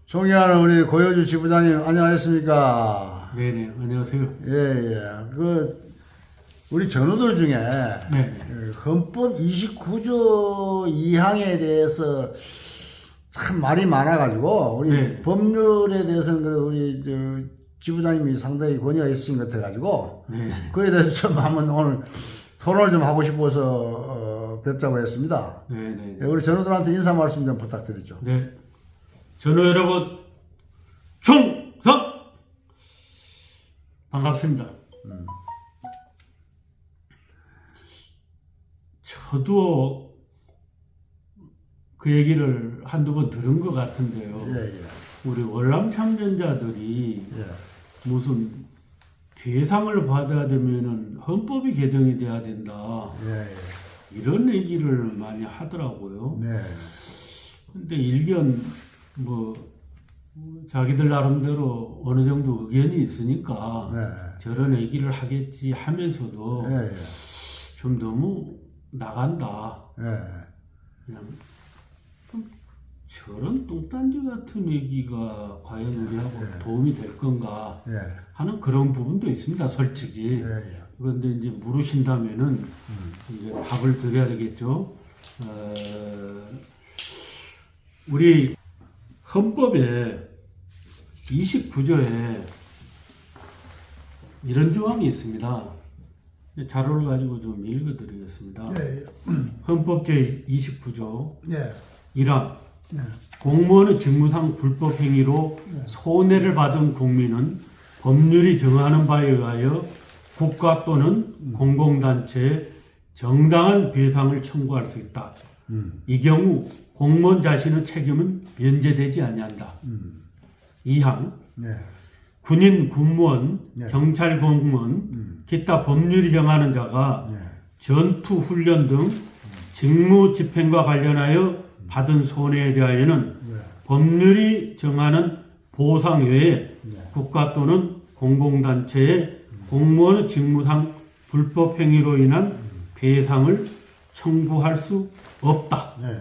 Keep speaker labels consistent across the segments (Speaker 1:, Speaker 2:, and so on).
Speaker 1: 존경하는 우리 고효주 지부장님, 안녕하셨습니까?
Speaker 2: 네네, 안녕하세요.
Speaker 1: 예. 우리 전우들 중에
Speaker 2: 네.
Speaker 1: 헌법 29조 2항에 대해서 참 말이 많아가지고, 우리
Speaker 2: 네.
Speaker 1: 법률에 대해서는 그래도 우리 지부장님이 상당히 권위가 있으신 것 같아가지고,
Speaker 2: 네.
Speaker 1: 그에 대해서 좀 한번 오늘 토론을 좀 하고 싶어서 뵙자고 했습니다.
Speaker 2: 네네.
Speaker 1: 예, 우리 전우들한테 인사 말씀 좀 부탁드리죠.
Speaker 2: 네. 전우 여러분, 충성! 반갑습니다. 저도 그 얘기를 한두 번 들은 것 같은데요.
Speaker 1: 예.
Speaker 2: 우리 월남 참전자들이
Speaker 1: 예.
Speaker 2: 무슨 배상을 받아야 되면은 헌법이 개정이 돼야 된다.
Speaker 1: 예.
Speaker 2: 이런 얘기를 많이 하더라고요.
Speaker 1: 네.
Speaker 2: 근데 일견 자기들 나름대로 어느 정도 의견이 있으니까
Speaker 1: 네.
Speaker 2: 저런 얘기를 하겠지 하면서도
Speaker 1: 예.
Speaker 2: 좀 너무 나간다.
Speaker 1: 예.
Speaker 2: 그냥 좀 저런 뚱딴지 같은 얘기가 과연 우리하고 도움이 될 건가
Speaker 1: 예.
Speaker 2: 하는 그런 부분도 있습니다, 솔직히.
Speaker 1: 예.
Speaker 2: 그런데 이제 물으신다면은 이제 답을 드려야 되겠죠. 우리 헌법에 29조에 이런 조항이 있습니다. 자료를 가지고 좀 읽어드리겠습니다.
Speaker 1: 예.
Speaker 2: 헌법 제29조
Speaker 1: 예.
Speaker 2: 1항
Speaker 1: 예.
Speaker 2: 공무원의 직무상 불법 행위로 손해를 받은 국민은 법률이 정하는 바에 의하여 국가 또는 공공단체에 정당한 배상을 청구할 수 있다. 이 경우 공무원 자신의 책임은 면제되지 아니한다. 2항
Speaker 1: 예.
Speaker 2: 군인, 군무원,
Speaker 1: 네.
Speaker 2: 경찰 공무원, 기타 법률이 정하는 자가
Speaker 1: 예.
Speaker 2: 전투, 훈련 등 직무 집행과 관련하여 받은 손해에 대하여는 법률이 정하는 보상 외에 국가 또는 공공단체의 공무원의 직무상 불법 행위로 인한 배상을 청구할 수 없다.
Speaker 1: 예.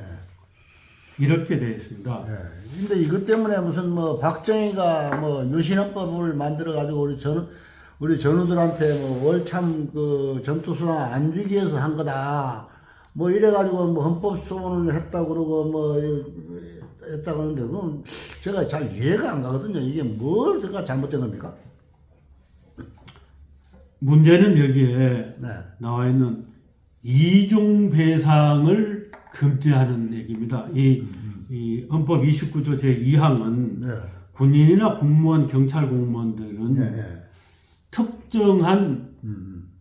Speaker 2: 이렇게 되어 있습니다.
Speaker 1: 예. 근데 이것 때문에 무슨 박정희가 유신헌법을 만들어 가지고 우리 전우들한테 월참 전투수단 안 주기 위해서 한 거다. 이래 가지고 헌법 소원을 했다 그러고 했다고 하는데 그건 제가 잘 이해가 안 가거든요. 이게 뭘 제가 잘못된 겁니까?
Speaker 2: 문제는 여기에
Speaker 1: 네.
Speaker 2: 나와 있는 이중 배상을 금지하는 얘기입니다. 이 헌법 29조 제2항은
Speaker 1: 네.
Speaker 2: 군인이나 군무원, 경찰 공무원들은
Speaker 1: 예.
Speaker 2: 특정한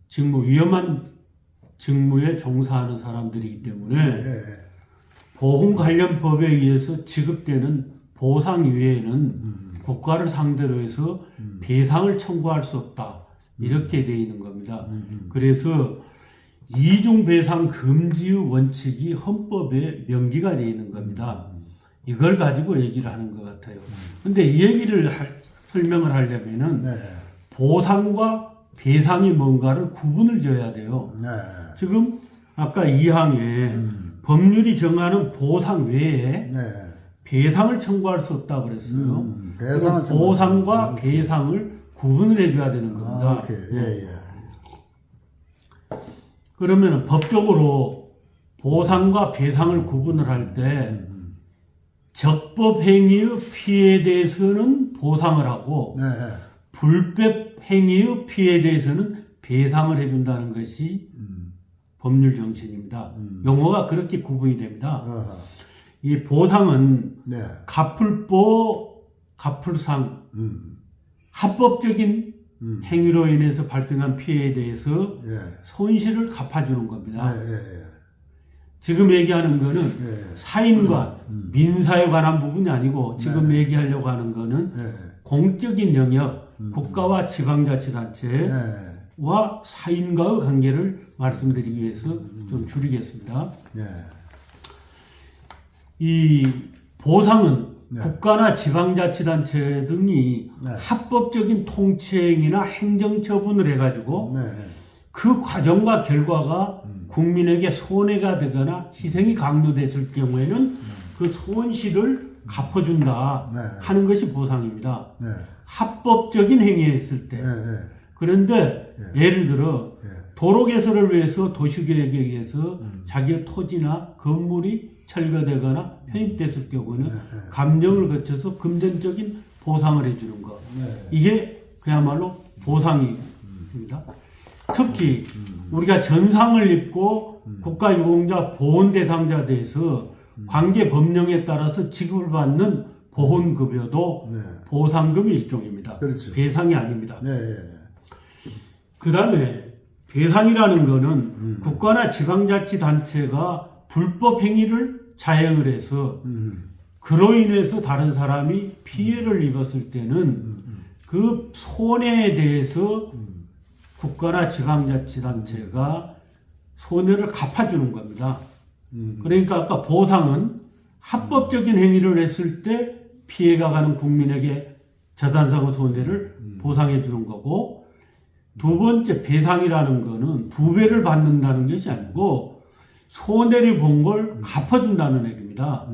Speaker 2: 직무, 위험한 직무에 종사하는 사람들이기 때문에
Speaker 1: 예.
Speaker 2: 보험 관련 법에 의해서 지급되는 보상 이외에는 국가를 상대로 해서 배상을 청구할 수 없다. 이렇게 되어 있는 겁니다. 그래서 이중 배상 금지의 원칙이 헌법에 명기가 되어 있는 겁니다. 이걸 가지고 얘기를 하는 것 같아요. 근데 이 얘기를 설명을 하려면은
Speaker 1: 네.
Speaker 2: 보상과 배상이 뭔가를 구분을 지어야 돼요.
Speaker 1: 네.
Speaker 2: 지금 아까 2항에 법률이 정하는 보상 외에
Speaker 1: 네.
Speaker 2: 배상을 청구할 수 없다고 그랬어요.
Speaker 1: 배상을
Speaker 2: 보상과 배상을 구분을 해줘야 되는 겁니다.
Speaker 1: 예.
Speaker 2: 그러면 법적으로 보상과 배상을 구분을 할 때 적법 행위의 피해에 대해서는 보상을 하고
Speaker 1: 네.
Speaker 2: 불법 행위의 피해에 대해서는 배상을 해준다는 것이 법률 정신입니다. 용어가 그렇게 구분이 됩니다. 이 보상은
Speaker 1: 네.
Speaker 2: 가풀보, 가풀상, 합법적인 행위로 인해서 발생한 피해에 대해서
Speaker 1: 예.
Speaker 2: 손실을 갚아주는 겁니다.
Speaker 1: 예.
Speaker 2: 지금 얘기하는 거는
Speaker 1: 예.
Speaker 2: 사인과 민사에 관한 부분이 아니고 지금 얘기하려고 하는 거는 공적인 영역, 국가와 지방자치단체와 사인과의 관계를 말씀드리기 위해서 좀 줄이겠습니다.
Speaker 1: 예.
Speaker 2: 이 보상은
Speaker 1: 네.
Speaker 2: 국가나 지방자치단체 등이
Speaker 1: 네.
Speaker 2: 합법적인 통치행위나 행정처분을 해가지고
Speaker 1: 네.
Speaker 2: 그 과정과 결과가 국민에게 손해가 되거나 희생이 강요됐을 경우에는 그 손실을 갚아준다
Speaker 1: 네.
Speaker 2: 하는 것이 보상입니다.
Speaker 1: 네.
Speaker 2: 합법적인 행위했을 때.
Speaker 1: 네. 네.
Speaker 2: 그런데 예를 들어
Speaker 1: 네.
Speaker 2: 도로 개설을 위해서 도시계획에 의해서 자기의 토지나 건물이 철거되거나 편입됐을 경우는 감정을 거쳐서 금전적인 보상을 해주는 것.
Speaker 1: 네.
Speaker 2: 이게 그야말로 보상입니다. 특히 우리가 전상을 입고 국가유공자 보훈 대상자 대해서 관계 법령에 따라서 지급을 받는 보훈급여도
Speaker 1: 네.
Speaker 2: 보상금의 일종입니다.
Speaker 1: 그렇죠.
Speaker 2: 배상이 아닙니다.
Speaker 1: 네.
Speaker 2: 그 다음에 배상이라는 거는 국가나 지방자치단체가 불법 행위를 자행을 해서 그로 인해서 다른 사람이 피해를 입었을 때는 그 손해에 대해서 국가나 지방자치단체가 손해를 갚아주는 겁니다. 그러니까 아까 보상은 합법적인 행위를 했을 때 피해가 가는 국민에게 재산상의 손해를 보상해 주는 거고, 두 번째 배상이라는 거는 두 배를 받는다는 것이 아니고 손해를 본 걸 갚아준다는 얘기입니다.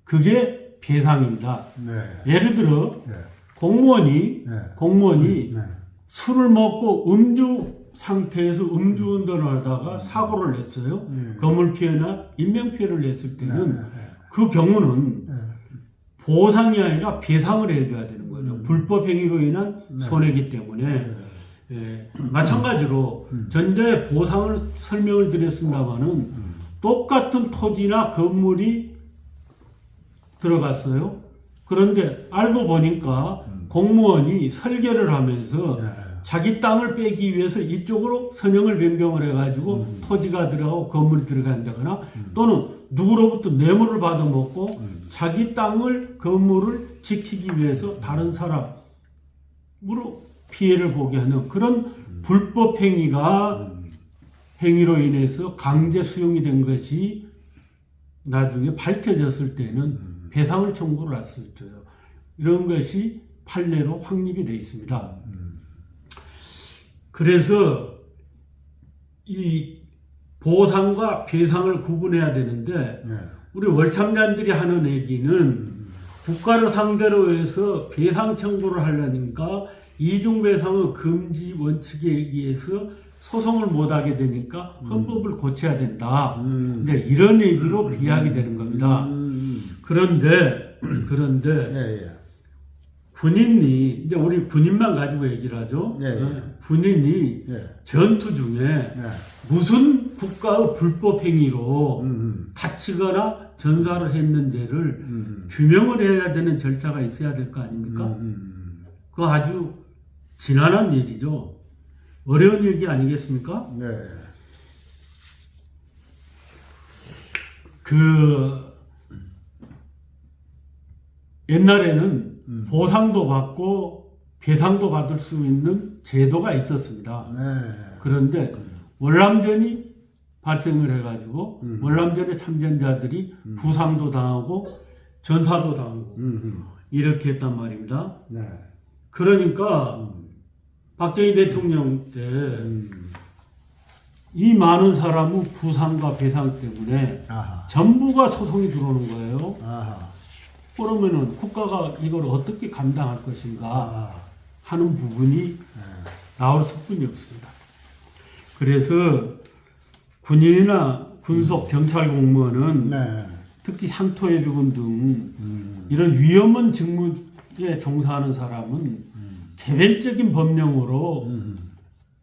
Speaker 2: 그게 배상입니다.
Speaker 1: 네.
Speaker 2: 예를 들어
Speaker 1: 네.
Speaker 2: 공무원이
Speaker 1: 네.
Speaker 2: 술을 먹고 음주 상태에서 음주운전을 하다가 사고를 냈어요. 건물 피해나 인명 피해를 냈을 때는 그 경우는 보상이 아니라 배상을 해줘야 되는 거죠. 불법 행위로 인한 손해이기 때문에. 예, 마찬가지로 전자의 보상을 설명을 드렸습니다마는 똑같은 토지나 건물이 들어갔어요. 그런데 알고 보니까 공무원이 설계를 하면서 자기 땅을 빼기 위해서 이쪽으로 선형을 변경을 해가지고 토지가 들어가고 건물이 들어간다거나 또는 누구로부터 뇌물을 받아먹고 자기 땅을 건물을 지키기 위해서 다른 사람으로 피해를 보게 하는 그런 불법 행위가 행위로 인해서 강제 수용이 된 것이 나중에 밝혀졌을 때는 배상을 청구를 할 수 있어요. 이런 것이 판례로 확립이 되어 있습니다. 그래서 이 보상과 배상을 구분해야 되는데 우리 월참단들이 하는 얘기는 국가를 상대로 해서 배상 청구를 하려니까 이중배상의 금지 원칙에 의해서 소송을 못하게 되니까 헌법을 고쳐야 된다. 근데 이런 얘기로 비약이 되는 겁니다. 그런데 군인이 이제 우리 군인만 가지고 얘기를 하죠. 군인이 전투 중에 무슨 국가의 불법 행위로 다치거나 전사를 했는지를 규명을 해야 되는 절차가 있어야 될 거 아닙니까? 그거 아주 지난한 일이죠. 어려운 얘기 아니겠습니까?
Speaker 1: 네.
Speaker 2: 옛날에는 보상도 받고 배상도 받을 수 있는 제도가 있었습니다.
Speaker 1: 네.
Speaker 2: 그런데 월남전이 발생을 해가지고 월남전의 참전자들이 부상도 당하고 전사도 당하고 이렇게 했단 말입니다.
Speaker 1: 네.
Speaker 2: 그러니까 박정희 대통령 때 이 많은 사람의 부상과 배상 때문에
Speaker 1: 아하.
Speaker 2: 전부가 소송이 들어오는 거예요.
Speaker 1: 아하.
Speaker 2: 그러면은 국가가 이걸 어떻게 감당할 것인가
Speaker 1: 아하.
Speaker 2: 하는 부분이 나올 수뿐이 없습니다. 그래서 군인이나 군속 경찰 공무원은
Speaker 1: 네.
Speaker 2: 특히 향토해병원 등 이런 위험한 직무에 종사하는 사람은 개별적인 법령으로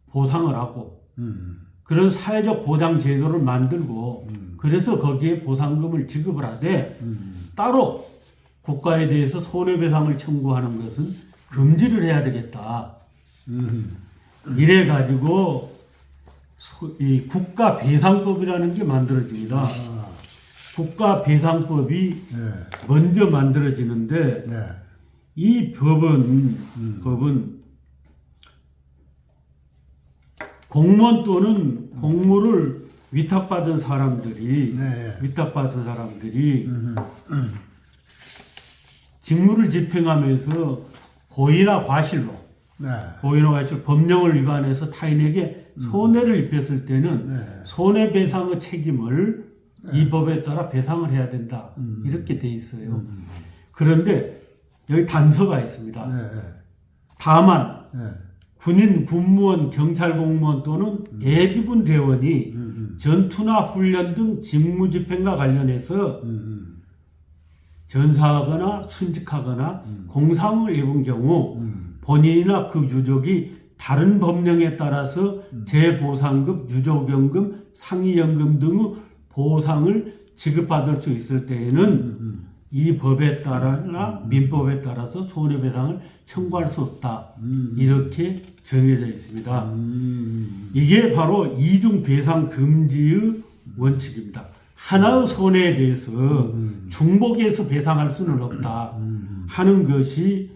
Speaker 2: 보상을 하고 그런 사회적 보장 제도를 만들고 그래서 거기에 보상금을 지급을 하되 따로 국가에 대해서 손해배상을 청구하는 것은 금지를 해야 되겠다. 이래 가지고 이 국가배상법이라는 게 만들어집니다. 국가배상법이 먼저 만들어지는데
Speaker 1: 네.
Speaker 2: 이 법은 공무원 또는 공무를 위탁받은 사람들이 직무를 집행하면서 고의나 과실로
Speaker 1: 네.
Speaker 2: 고의나 과실 법령을 위반해서 타인에게 손해를 입혔을 때는
Speaker 1: 네.
Speaker 2: 손해배상의 책임을 이 법에 따라 배상을 해야 된다. 이렇게 돼 있어요. 그런데 여기 단서가 있습니다.
Speaker 1: 네.
Speaker 2: 다만
Speaker 1: 네.
Speaker 2: 군인, 군무원, 경찰 공무원 또는 예비군 대원이 전투나 훈련 등 직무 집행과 관련해서 전사하거나 순직하거나 공상을 입은 경우 본인이나 그 유족이 다른 법령에 따라서 재보상급, 유족연금, 상위연금 등의 보상을 지급받을 수 있을 때에는 이 법에 따라나 민법에 따라서 손해배상을 청구할 수 없다. 이렇게 정해져 있습니다. 이게 바로 이중배상 금지의 원칙입니다. 하나의 손해에 대해서 중복해서 배상할 수는 없다 하는 것이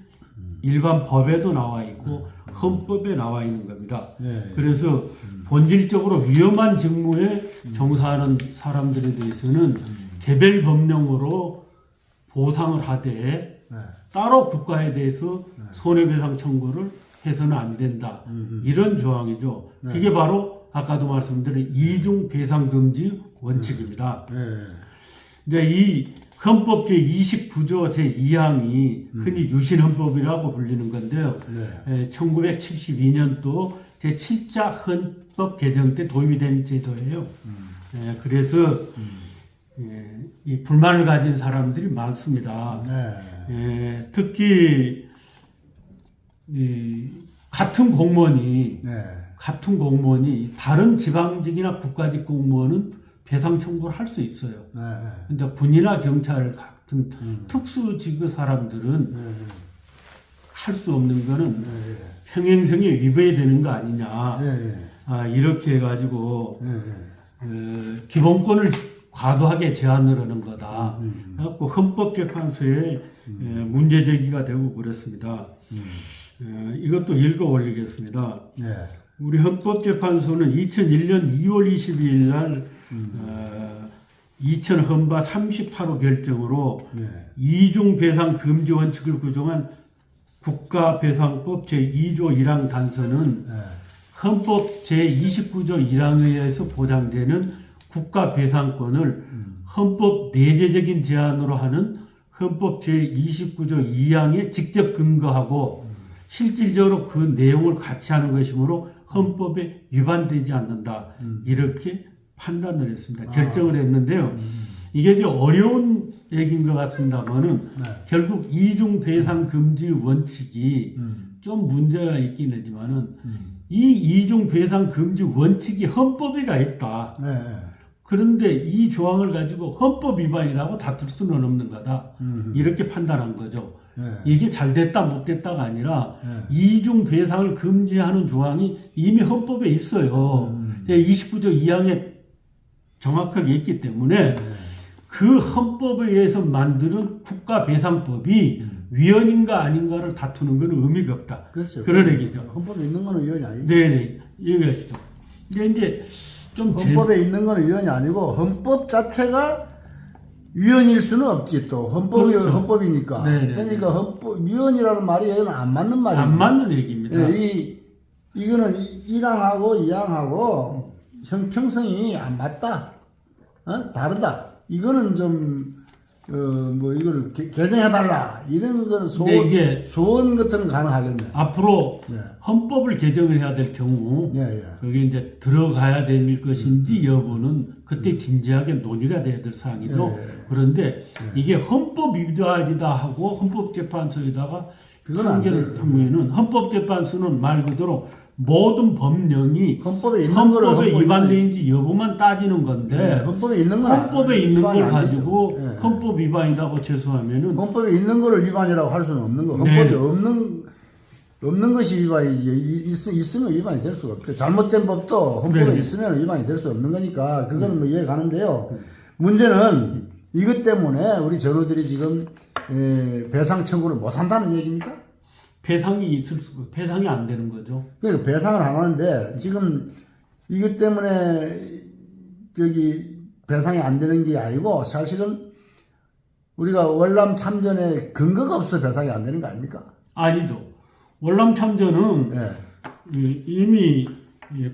Speaker 2: 일반 법에도 나와 있고 헌법에 나와 있는 겁니다.
Speaker 1: 네.
Speaker 2: 그래서 본질적으로 위험한 직무에 종사하는 사람들에 대해서는 개별 법령으로 보상을 하되
Speaker 1: 네.
Speaker 2: 따로 국가에 대해서 손해배상 청구를 해서는 안 된다. 이런 조항이죠. 그게 바로 아까도 말씀드린 이중배상금지 원칙입니다.
Speaker 1: 네.
Speaker 2: 근데 이 헌법 제29조 제2항이 흔히 유신헌법이라고 불리는 건데요.
Speaker 1: 네.
Speaker 2: 1972년도 제7자 헌법 개정 때 도입이 된 제도예요. 그래서 이 불만을 가진 사람들이 많습니다.
Speaker 1: 네.
Speaker 2: 특히 같은 공무원이 다른 지방직이나 국가직 공무원은 배상 청구를 할 수 있어요. 근데 군이나 경찰 같은 특수직의 사람들은 할 수 없는 거는 평행성에 위배되는 거 아니냐. 이렇게 해가지고 기본권을 과도하게 제한을 하는 거다. 그래갖고 헌법재판소에 문제 제기가 되고 그랬습니다. 이것도 읽어 올리겠습니다. 우리 헌법재판소는 2001년 2월 22일 날 2000 헌바 38호 결정으로 이중배상 금지 원칙을 규정한 국가배상법 제2조 1항 단서는 헌법 제29조 1항에 의해서 보장되는 국가배상권을 헌법 내재적인 제한으로 하는 헌법 제29조 2항에 직접 근거하고 실질적으로 그 내용을 같이 하는 것이므로 헌법에 위반되지 않는다. 이렇게 판단을 했습니다. 결정을 했는데요. 이게 이제 어려운 얘기인 것 같습니다만은 결국 이중배상금지 원칙이 좀 문제가 있긴 하지만은 이 이중배상금지 원칙이 헌법에 가 있다. 그런데 이 조항을 가지고 헌법 위반이라고 다툴 수는 없는 거다. 이렇게 판단한 거죠. 이게 잘 됐다 못 됐다가 아니라 이중 배상을 금지하는 조항이 이미 헌법에 있어요. 29조 2항에 정확하게 있기 때문에 그 헌법에 의해서 만드는 국가배상법이 위헌인가 아닌가를 다투는 건 의미가 없다.
Speaker 1: 그렇죠.
Speaker 2: 그런 얘기죠.
Speaker 1: 헌법에 있는 거는 위헌이 아니죠.
Speaker 2: 네네. 얘기하시죠. 근데 이제 좀
Speaker 1: 헌법에 있는 거는 위헌이 아니고 헌법 자체가 위헌일 수는 없지. 또 헌법이
Speaker 2: 그렇죠.
Speaker 1: 헌법이니까.
Speaker 2: 네네.
Speaker 1: 그러니까 헌법 위헌이라는 말이 안 맞는 말이에요.
Speaker 2: 안 맞는 얘기입니다.
Speaker 1: 이거는 1항하고 2항하고 형평성이 안 맞다. 다르다. 이거는 좀 이걸 개정해달라. 이런 거는 소원 같은 가능하겠네.
Speaker 2: 앞으로 헌법을 개정을 해야 될 경우, 그게 이제 들어가야 될 것인지 여부는 그때 진지하게 논의가 돼야 될 사항이죠. 그런데 이게 헌법 위반이다 하고 헌법재판소에다가 판결을 하면은 헌법재판소는 말 그대로 모든 법령이 헌법에 위반되는지 여부만 따지는 건데
Speaker 1: 헌법에 있는 건
Speaker 2: 헌법에 있는 걸 가지고 헌법 위반이라고 제소하면은
Speaker 1: 헌법에 있는 거를 위반이라고 할 수는 없는 거. 헌법에 없는 것이 위반이지. 있으면 위반이 될 수가 없죠. 잘못된 법도 헌법에 있으면 위반이 될 수 없는 거니까 그거는 뭐 이해 가는데요. 문제는 이것 때문에 우리 전우들이 지금 배상 청구를 못 한다는 얘기입니까?
Speaker 2: 배상이 안 되는 거죠.
Speaker 1: 그러니까 배상을 안 하는데 지금 이것 때문에 배상이 안 되는 게 아니고 사실은 우리가 월남 참전에 근거가 없어 배상이 안 되는 거 아닙니까?
Speaker 2: 아니죠. 월남 참전은
Speaker 1: 예.
Speaker 2: 이미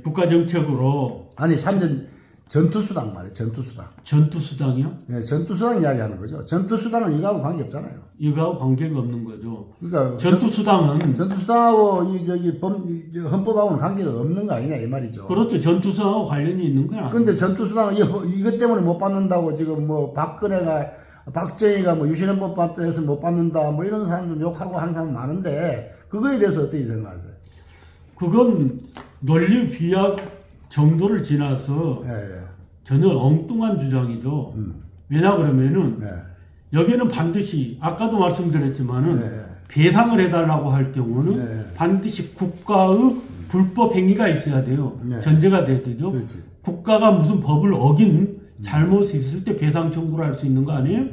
Speaker 2: 국가 정책으로
Speaker 1: 아니 참전 전투수당 말이에요. 전투수당.
Speaker 2: 전투수당이요?
Speaker 1: 예, 전투수당 이야기하는 거죠. 전투수당은 이거하고 관계 없잖아요.
Speaker 2: 이거하고 관계가 없는 거죠.
Speaker 1: 그러니까
Speaker 2: 전투수당은
Speaker 1: 전투수당하고 이 저기 헌법하고는 관계가 없는 거 아니냐 이 말이죠.
Speaker 2: 그렇죠. 전투수당하고 관련이 있는 건 아니에요.
Speaker 1: 근데 전투수당은 이것 때문에 못 받는다고 지금 뭐 박정희가 뭐 유신헌법 받해서 못 받는다 뭐 이런 사람들 욕하고 하는 사람 많은데 그거에 대해서 어떻게 생각하세요?
Speaker 2: 그건 논리 비약 정도를 지나서
Speaker 1: 예, 예.
Speaker 2: 전혀 엉뚱한 주장이죠. 왜냐 그러면은
Speaker 1: 예.
Speaker 2: 여기는 반드시 아까도 말씀드렸지만은
Speaker 1: 네.
Speaker 2: 배상을 해달라고 할 경우는
Speaker 1: 네.
Speaker 2: 반드시 국가의 불법 행위가 있어야 돼요.
Speaker 1: 네.
Speaker 2: 전제가 돼야 되죠.
Speaker 1: 그렇지.
Speaker 2: 국가가 무슨 법을 어긴 잘못이 있을 때 배상 청구를 할 수 있는 거 아니에요?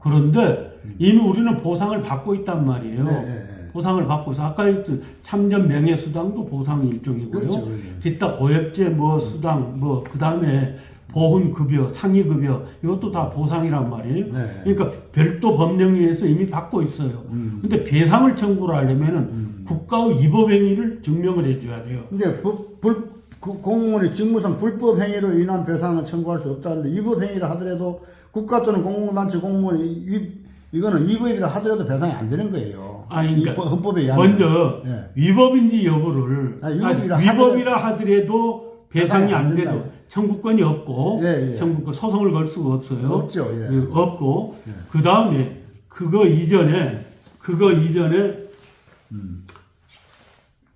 Speaker 2: 그런데 이미 우리는 보상을 받고 있단 말이에요.
Speaker 1: 네, 네, 네.
Speaker 2: 보상을 받고 있어. 아까 했던 참전 명예수당도 보상의 일종이고요.
Speaker 1: 그렇죠, 그렇죠.
Speaker 2: 기타 고액제 뭐 수당 뭐 그다음에 보훈급여, 상위급여 이것도 다 보상이란 말이에요.
Speaker 1: 네.
Speaker 2: 그러니까 별도 법령위에서 이미 받고 있어요. 근데 배상을 청구를 하려면은 국가의 위법행위를 증명을 해줘야 돼요.
Speaker 1: 근데 공무원의 직무상 불법 행위로 인한 배상을 청구할 수 없다는데 위법 행위를 하더라도 국가 또는 공공단체 공무원이 이거는 위법이라 하더라도 배상이 안 되는 거예요.
Speaker 2: 아니, 그러니까
Speaker 1: 헌법에 의하면.
Speaker 2: 먼저
Speaker 1: 예.
Speaker 2: 위법인지 여부를
Speaker 1: 위법이라
Speaker 2: 하더라도 배상이 안
Speaker 1: 된다.
Speaker 2: 돼도 청구권이 없고
Speaker 1: 예, 예.
Speaker 2: 청구권 소송을 걸 수가 없어요.
Speaker 1: 없죠. 예.
Speaker 2: 없고 그 다음에 그거 이전에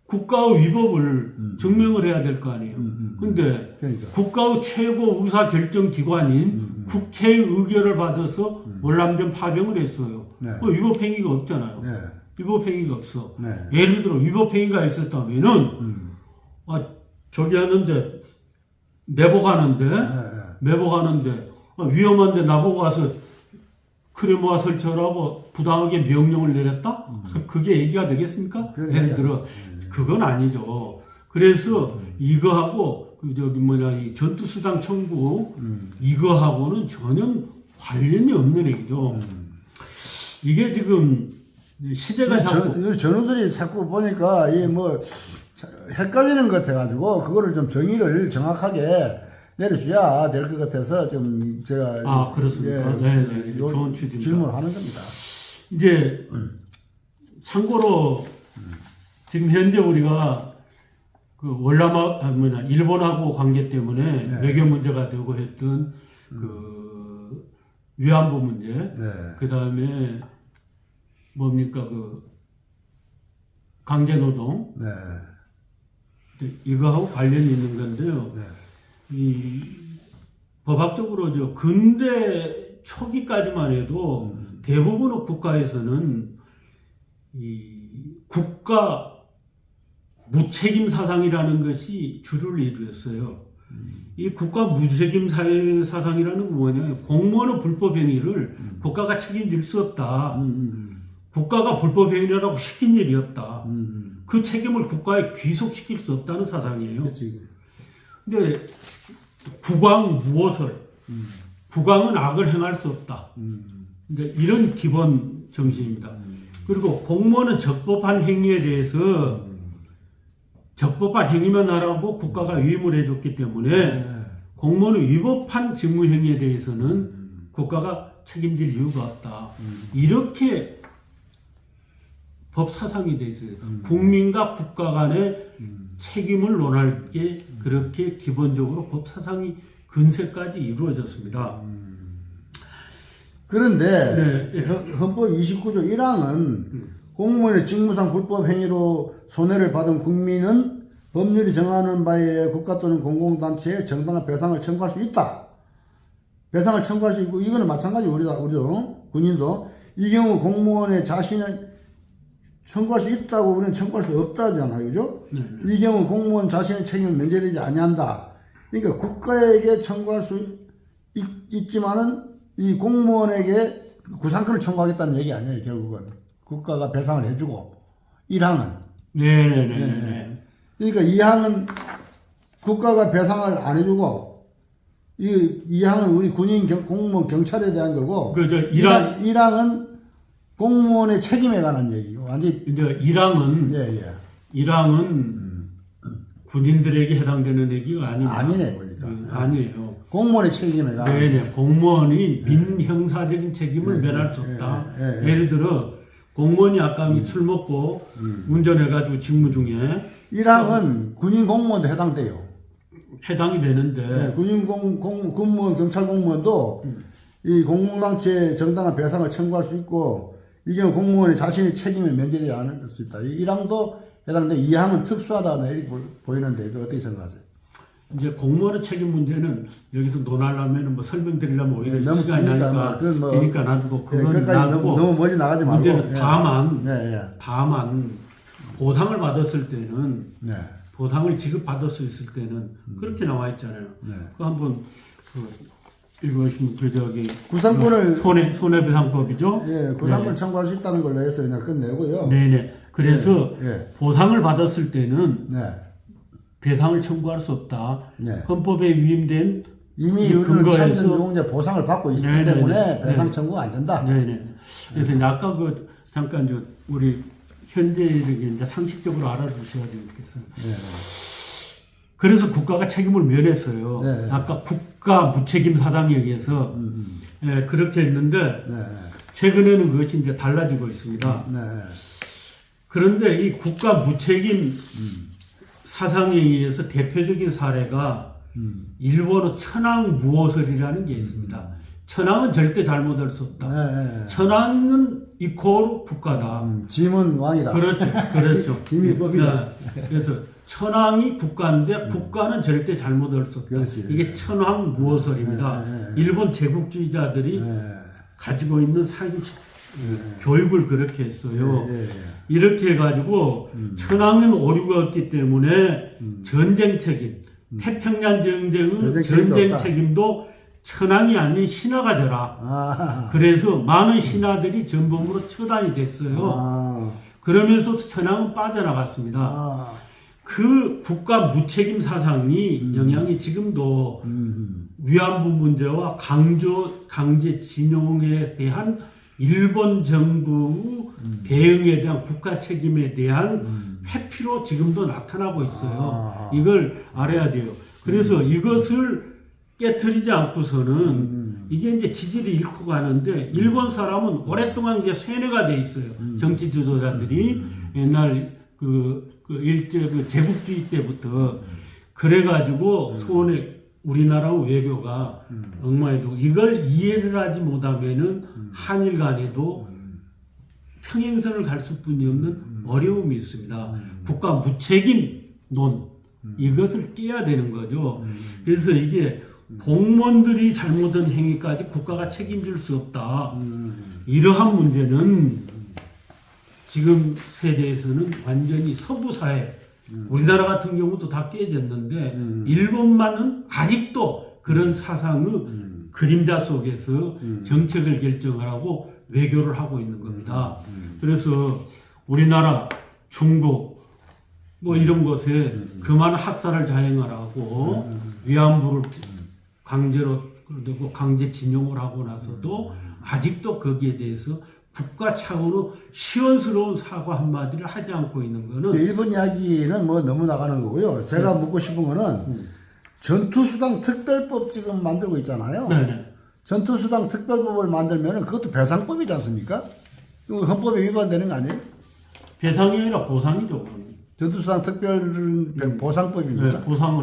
Speaker 2: 국가의 위법을 증명을 해야 될 거 아니에요. 근데
Speaker 1: 그러니까.
Speaker 2: 국가의 최고 의사 결정 기관인 국회의 의결을 받아서 월남전 파병을 했어요.
Speaker 1: 네.
Speaker 2: 위법 행위가 없잖아요.
Speaker 1: 네.
Speaker 2: 위법 행위가 없어.
Speaker 1: 네.
Speaker 2: 예를 들어 위법 행위가 있었다면은 저기 하는데 매복하는데 위험한데 나보고 와서 크레모아 설치하라고 부당하게 명령을 내렸다? 그게 얘기가 되겠습니까? 예를 들어 그건 아니죠. 그래서 이거하고 이 전투수당 청구 이거하고는 전혀 관련이 없는 얘기죠. 이게 지금 시대가 자꾸
Speaker 1: 전우들이 자꾸 보니까 이 뭐 헷갈리는 것 같아가지고 그거를 좀 정의를 정확하게 내려줘야 될 것 같아서 좀 제가
Speaker 2: 그렇습니까? 네, 좋은 취지입니다.
Speaker 1: 질문하는 겁니다.
Speaker 2: 이제 참고로 지금 현재 우리가 그 일본하고 관계 때문에
Speaker 1: 네.
Speaker 2: 외교 문제가 되고 했던 그 위안부 문제,
Speaker 1: 네.
Speaker 2: 그 다음에 뭡니까 그 강제노동,
Speaker 1: 네.
Speaker 2: 이거하고 관련이 있는 건데요.
Speaker 1: 네.
Speaker 2: 이 법학적으로 근대 초기까지만 해도 대부분의 국가에서는 이 국가 무책임 사상이라는 것이 주를 이루었어요. 이 국가 무책임 사상이라는 건 뭐냐면 공무원의 불법 행위를 국가가 책임질 수 없다. 국가가 불법 행위라고 시킨 일이 없다. 그 책임을 국가에 귀속시킬 수 없다는 사상이에요. 근데 국왕 무엇을 국왕은 악을 행할 수 없다. 그러니까 이런 기본 정신입니다. 그리고 공무원은 적법한 행위에 대해서 적법한 행위만 하라고 국가가 위임을 해줬기 때문에 공무원은 위법한 직무 행위에 대해서는 국가가 책임질 이유가 없다. 이렇게 법 사상이 돼 있어요. 국민과 국가 간의 책임을 논할 게 그렇게 기본적으로 법 사상이 근세까지 이루어졌습니다.
Speaker 1: 그런데
Speaker 2: 네.
Speaker 1: 헌법 29조 1항은 공무원의 직무상 불법 행위로 손해를 받은 국민은 법률이 정하는 바에 의해 국가 또는 공공단체에 정당한 배상을 청구할 수 있다. 배상을 청구할 수 있고 이거는 마찬가지 우리도 군인도 이 경우 공무원의 자신의 청구할 수 있다고 우리는 청구할 수 없다잖아요. 그죠?
Speaker 2: 네.
Speaker 1: 이 경우 공무원 자신의 책임은 면제되지 아니한다. 그러니까 국가에게 청구할 수 있지만은 이 공무원에게 구상권을 청구하겠다는 얘기 아니에요. 결국은 국가가 배상을 해주고 1항은
Speaker 2: 네네네.
Speaker 1: 그러니까 2항은 국가가 배상을 안 해주고 이 항은 우리 군인 공무원 경찰에 대한 거고
Speaker 2: 그저
Speaker 1: 1항은 공무원의 책임에 관한 얘기고 완전히
Speaker 2: 이제 1항은
Speaker 1: 예.
Speaker 2: 1항은 군인들에게 해당되는 얘기가 아니냐.
Speaker 1: 아니네 보니까.
Speaker 2: 아니에요.
Speaker 1: 공무원의 책임에 관한.
Speaker 2: 네네. 공무원이 민형사적인 책임을 면할 수 없다. 예를 들어 공무원이 아까 술 먹고 운전해가지고 직무 중에
Speaker 1: 1항은 군인 공무원도 해당돼요.
Speaker 2: 해당이 되는데
Speaker 1: 네, 군인 공무원 경찰 공무원도 이 공공단체 정당한 배상을 청구할 수 있고 이 경우 공무원이 자신의 책임에 면제되지 않을 수 있다. 이 1항도 해당돼. 2항은 특수하다 이렇게 보이는데 그 어떻게 생각하세요?
Speaker 2: 이제 공무원의 책임 문제는 여기서 논하려면 뭐 설명드리려면 오히려
Speaker 1: 네, 너무
Speaker 2: 시간이
Speaker 1: 크니까
Speaker 2: 나니까
Speaker 1: 그건 뭐-
Speaker 2: 그러니까 놔두고 그건
Speaker 1: 끝까지
Speaker 2: 놔두고
Speaker 1: 너무 멀리 나가지 말고.
Speaker 2: 문제는
Speaker 1: 예.
Speaker 2: 다만
Speaker 1: 네.
Speaker 2: 보상을 받았을 때는
Speaker 1: 네.
Speaker 2: 보상을 지급받을 수 있을 때는 그렇게 나와 있잖아요.
Speaker 1: 네.
Speaker 2: 그 한번 읽어보시면 그 저기
Speaker 1: 구상권을
Speaker 2: 손해배상법이죠.
Speaker 1: 예, 구상권 청구할 수 있다는 걸로 해서 그냥 끝내고요.
Speaker 2: 네네. 그래서
Speaker 1: 예.
Speaker 2: 보상을 받았을 때는
Speaker 1: 네.
Speaker 2: 배상을 청구할 수 없다.
Speaker 1: 네.
Speaker 2: 헌법에 위임된
Speaker 1: 이미
Speaker 2: 이
Speaker 1: 우리는
Speaker 2: 근거에서-
Speaker 1: 참전 유공자 보상을 받고 있기
Speaker 2: 네네네.
Speaker 1: 때문에 배상
Speaker 2: 네.
Speaker 1: 청구가 안 된다.
Speaker 2: 네네. 그래서 이제 아까 그 잠깐 우리 현대인에게 이제 상식적으로 알아두셔야 되겠어요. 그래서 국가가 책임을 면했어요.
Speaker 1: 네.
Speaker 2: 아까 국가 무책임 사상에 의해서 예, 그렇게 했는데
Speaker 1: 네.
Speaker 2: 최근에는 그것이 이제 달라지고 있습니다.
Speaker 1: 네.
Speaker 2: 그런데 이 국가 무책임 사상에 의해서 대표적인 사례가 일본어 천황무오설이라는 게 있습니다. 천황은 절대 잘못할 수 없다.
Speaker 1: 네.
Speaker 2: 천황은 이코르 국가다.
Speaker 1: 짐은 왕이다.
Speaker 2: 그렇죠.
Speaker 1: 짐이 법이다.
Speaker 2: 네. 그래서 천황이 국가인데 국가는 절대 잘못할 수 없다.
Speaker 1: 그렇지.
Speaker 2: 이게 천황무오설입니다. 일본 제국주의자들이 가지고 있는 상식 교육을 그렇게 했어요. 이렇게 해가지고 천황은 오류가 없기 때문에 전쟁 책임, 태평양 전쟁의 전쟁 책임도 천황이 아닌 신하가 져라. 그래서 많은 신하들이 전범으로 처단이 됐어요. 그러면서 천황은 빠져나갔습니다. 그 국가 무책임 사상이 영향이 지금도 위안부 문제와 강제 진용에 대한 일본 정부의 대응에 대한 국가 책임에 대한 회피로 지금도 나타나고 있어요. 이걸 알아야 돼요. 그래서 이것을 깨트리지 않고서는 이게 이제 지지를 잃고 가는데 일본 사람은 오랫동안 이게 쇠뇌가 돼 있어요. 정치 지도자들이 옛날 그 제국주의 때부터 그래가지고 우리나라 외교가 엉망이되고 이걸 이해를 하지 못하면은 한일 간에도 평행선을 갈 수뿐이 없는 어려움이 있습니다. 국가 무책임론 이것을 깨야 되는 거죠. 그래서 이게 공무원들이 잘못한 행위까지 국가가 책임질 수 없다. 이러한 문제는 지금 세대에서는 완전히 서부 사회, 우리나라 같은 경우도 다 깨졌는데 일본만은 아직도 그런 사상의 그림자 속에서 정책을 결정하고 외교를 하고 있는 겁니다. 그래서 우리나라, 중국 뭐 이런 곳에 그만 학살을 자행하라고 위안부를 강제로 그리고 강제 진용을 하고 나서도 아직도 거기에 대해서 국가 차원의 시원스러운 사과 한마디를 하지 않고 있는 거는
Speaker 1: 일본 이야기는 뭐 너무 나가는 거고요. 제가 묻고 싶은 거는 전투수당 특별법 지금 만들고 있잖아요.
Speaker 2: 네네.
Speaker 1: 전투수당 특별법을 만들면 그것도 배상법이지 않습니까? 이거 헌법에 위반되는 거 아니에요?
Speaker 2: 배상이 아니라 보상이죠. 그건.
Speaker 1: 전투수당 특별 보상법입니다.
Speaker 2: 네, 보상을